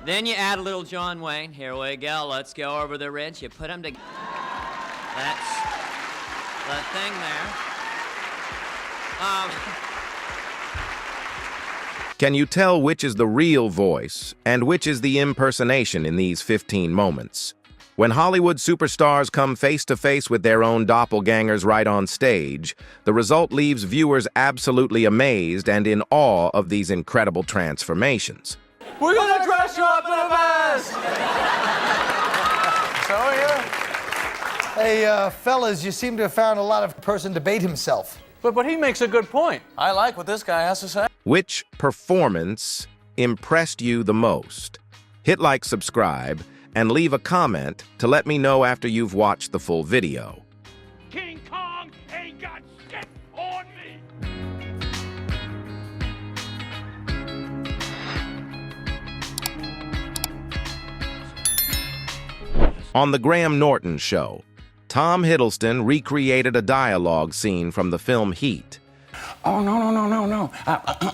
Then you add a little John Wayne. Here we go. Let's go over the ridge. You put them together. That's the thing there. Can you tell which is the real voice and which is the impersonation in these 15 moments? When Hollywood superstars come face to face with their own doppelgangers right on stage, the result leaves viewers absolutely amazed and in awe of these incredible transformations. We're gonna dress you up in a mask! So, yeah. Hey, fellas, you seem to have found a lot of person debate himself. But he makes a good point. I like what this guy has to say. Which performance impressed you the most? Hit like, subscribe, and leave a comment to let me know after you've watched the full video. King Kong ain't got shit on me! On The Graham Norton Show, Tom Hiddleston recreated a dialogue scene from the film Heat. Oh, no.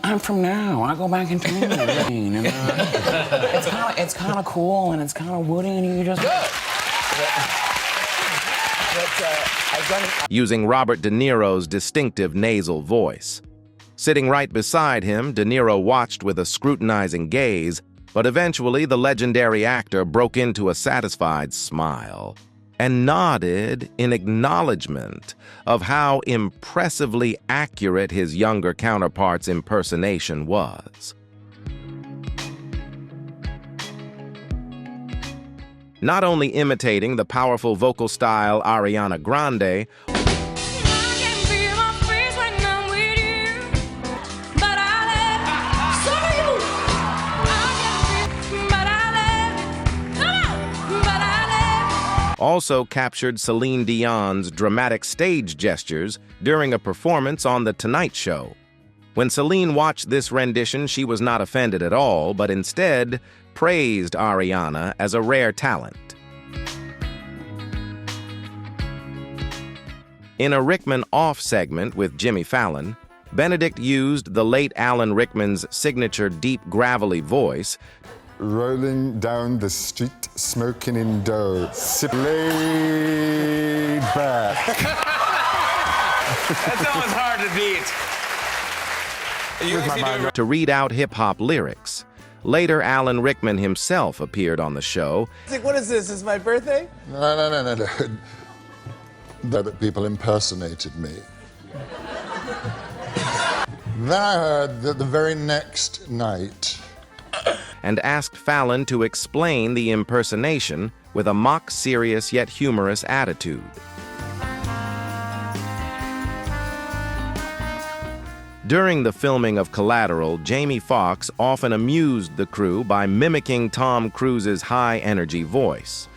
I'm from now. I go back in time. And, it's kind of cool, and it's kind of woody, and you just... Using Robert De Niro's distinctive nasal voice. Sitting right beside him, De Niro watched with a scrutinizing gaze, but eventually the legendary actor broke into a satisfied smile and nodded in acknowledgement of how impressively accurate his younger counterpart's impersonation was. Not only imitating the powerful vocal style Ariana Grande, also captured Celine Dion's dramatic stage gestures during a performance on The Tonight Show. When Celine watched this rendition, she was not offended at all, but instead praised Ariana as a rare talent. In a Rickman off segment with Jimmy Fallon, Benedict used the late Alan Rickman's signature deep gravelly voice, rolling down the street, smoking in dough, laid back. That's always hard to beat. to read out hip-hop lyrics. Later, Alan Rickman himself appeared on the show. What is this? Is my birthday? No. That people impersonated me. Then I heard that the very next night, and asked Fallon to explain the impersonation with a mock-serious yet humorous attitude. During the filming of Collateral, Jaime Fox often amused the crew by mimicking Tom Cruise's high-energy voice.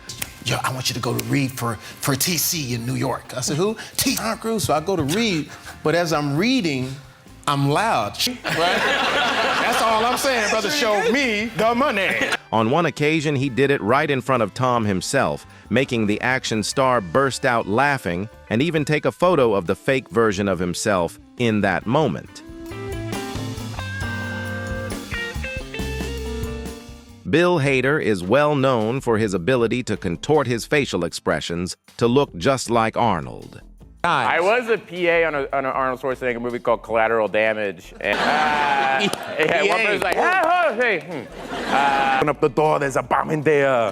Yo, I want you to go to read for TC in New York. I said, who? Tom Cruise. So I go to read, but as I'm reading, I'm loud, right? That's all I'm saying, brother. Show me the money. On one occasion, he did it right in front of Tom himself, making the action star burst out laughing and even take a photo of the fake version of himself in that moment. Bill Hader is well known for his ability to contort his facial expressions to look just like Arnold. I was a PA on an Arnold Schwarzenegger movie called Collateral Damage. And one person's like, hey. Open up the door, there's a bomb in there.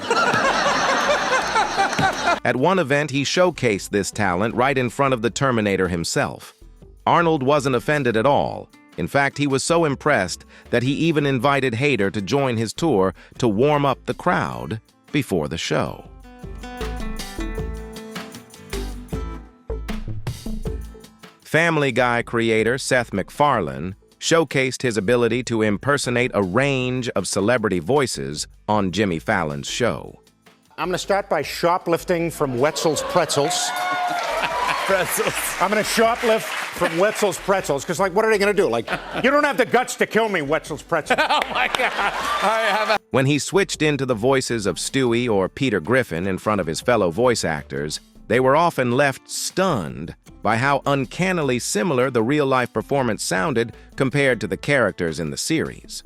At one event, he showcased this talent right in front of the Terminator himself. Arnold wasn't offended at all. In fact, he was so impressed that he even invited Hader to join his tour to warm up the crowd before the show. Family Guy creator Seth MacFarlane showcased his ability to impersonate a range of celebrity voices on Jimmy Fallon's show. I'm going to start by shoplifting from Wetzel's Pretzels. I'm going to shoplift from Wetzel's Pretzels, because, like, what are they going to do? Like, you don't have the guts to kill me, Wetzel's Pretzels. Oh, my God. When he switched into the voices of Stewie or Peter Griffin in front of his fellow voice actors, they were often left stunned by how uncannily similar the real-life performance sounded compared to the characters in the series.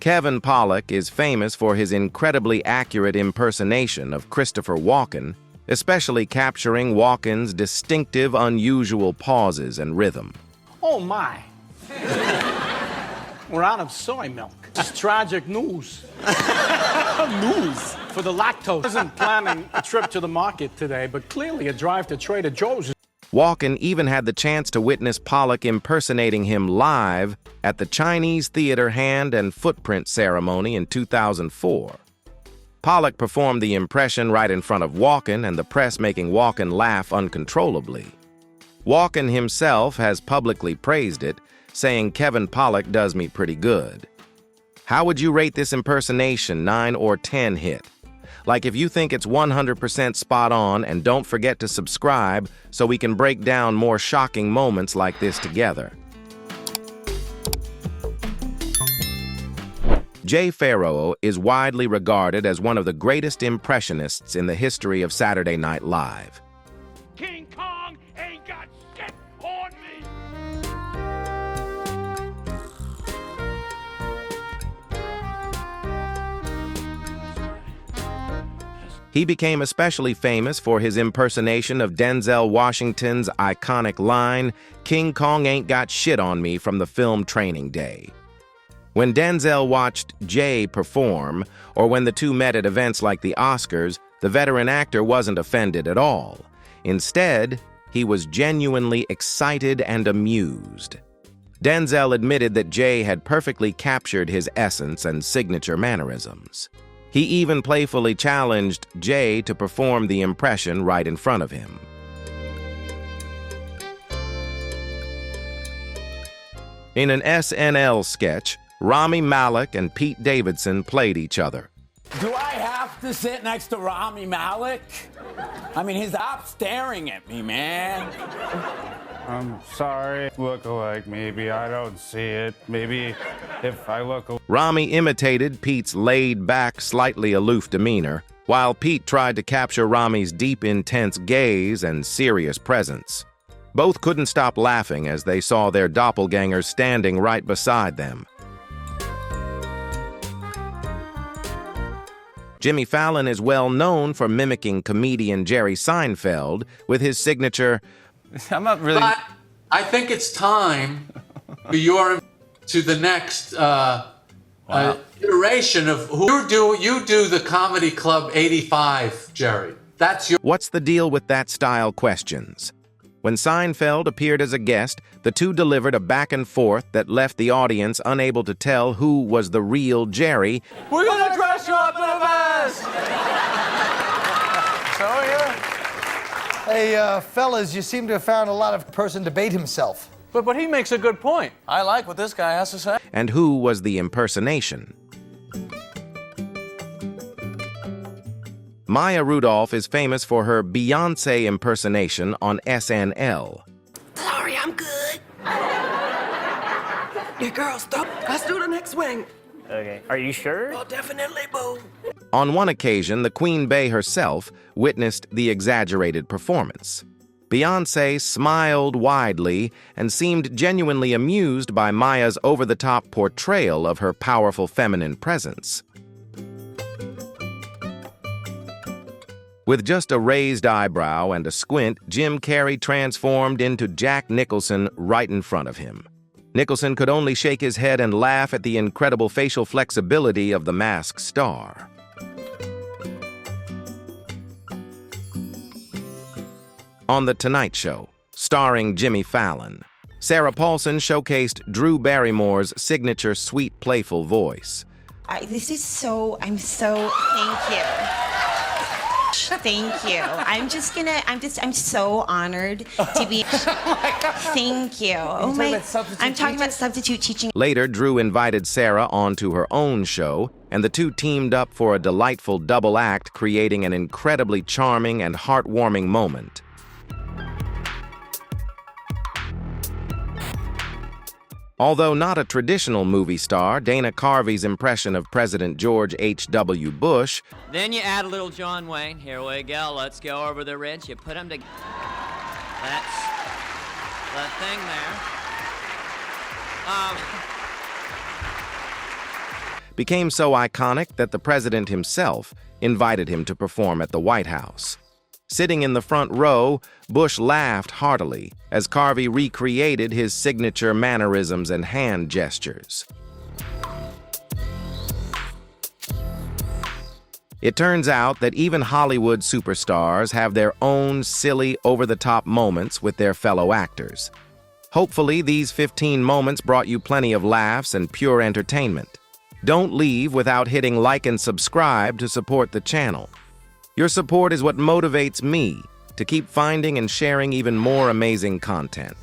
Kevin Pollock is famous for his incredibly accurate impersonation of Christopher Walken, especially capturing Walken's distinctive, unusual pauses and rhythm. Oh, my. We're out of soy milk. It's tragic news. News? For the lactose. I wasn't planning a trip to the market today, but clearly a drive to Trader Joe's. Walken even had the chance to witness Pollock impersonating him live at the Chinese Theater Hand and Footprint ceremony in 2004. Pollock performed the impression right in front of Walken, and the press making Walken laugh uncontrollably. Walken himself has publicly praised it, saying Kevin Pollock does me pretty good. How would you rate this impersonation, 9 or 10 hit? Like if you think it's 100% spot on, and don't forget to subscribe so we can break down more shocking moments like this together. Pharaoh is widely regarded as one of the greatest impressionists in the history of Saturday Night Live. King Kong ain't got shit on me. He became especially famous for his impersonation of Denzel Washington's iconic line, "King Kong ain't got shit on me," from the film Training Day. When Denzel watched Jay perform, or when the two met at events like the Oscars, the veteran actor wasn't offended at all. Instead, he was genuinely excited and amused. Denzel admitted that Jay had perfectly captured his essence and signature mannerisms. He even playfully challenged Jay to perform the impression right in front of him. In an SNL sketch, Rami Malek and Pete Davidson played each other. Do I have to sit next to Rami Malek? I mean, stop staring at me, man. I'm sorry. Look alike, maybe. I don't see it. Maybe if I look alike. Rami imitated Pete's laid-back, slightly aloof demeanor, while Pete tried to capture Rami's deep, intense gaze and serious presence. Both couldn't stop laughing as they saw their doppelgangers standing right beside them. Jimmy Fallon is well known for mimicking comedian Jerry Seinfeld with his signature, I'm not really. But I think it's time for to the next iteration of who you do the Comedy Club 85, Jerry. That's your. What's the deal with that style questions? When Seinfeld appeared as a guest, the two delivered a back and forth that left the audience unable to tell who was the real Jerry. We're gonna dress you up in a vest! So, yeah. Hey, fellas, you seem to have found a lot of person debate himself. But he makes a good point. I like what this guy has to say. And who was the impersonation? Maya Rudolph is famous for her Beyoncé impersonation on SNL. Sorry, I'm good. Yeah, girl, stop. Let's do the next swing. Okay. Are you sure? Oh, definitely, boo. On one occasion, the Queen Bey herself witnessed the exaggerated performance. Beyoncé smiled widely and seemed genuinely amused by Maya's over-the-top portrayal of her powerful feminine presence. With just a raised eyebrow and a squint, Jim Carrey transformed into Jack Nicholson right in front of him. Nicholson could only shake his head and laugh at the incredible facial flexibility of the masked star. On The Tonight Show, starring Jimmy Fallon, Sarah Paulson showcased Drew Barrymore's signature sweet, playful voice. Thank you. Thank you. I'm so honored to be. Thank you. Oh my. I'm talking about substitute teaching. Later, Drew invited Sarah onto her own show, and the two teamed up for a delightful double act, creating an incredibly charming and heartwarming moment. Although not a traditional movie star, Dana Carvey's impression of President George H.W. Bush. Then you add a little John Wayne. Here we go. Let's go over the wrench. You put them together. That's the thing there. became so iconic that the president himself invited him to perform at the White House. Sitting in the front row, Bush laughed heartily as Carvey recreated his signature mannerisms and hand gestures. It turns out that even Hollywood superstars have their own silly, over-the-top moments with their fellow actors. Hopefully, these 15 moments brought you plenty of laughs and pure entertainment. Don't leave without hitting like and subscribe to support the channel. Your support is what motivates me to keep finding and sharing even more amazing content.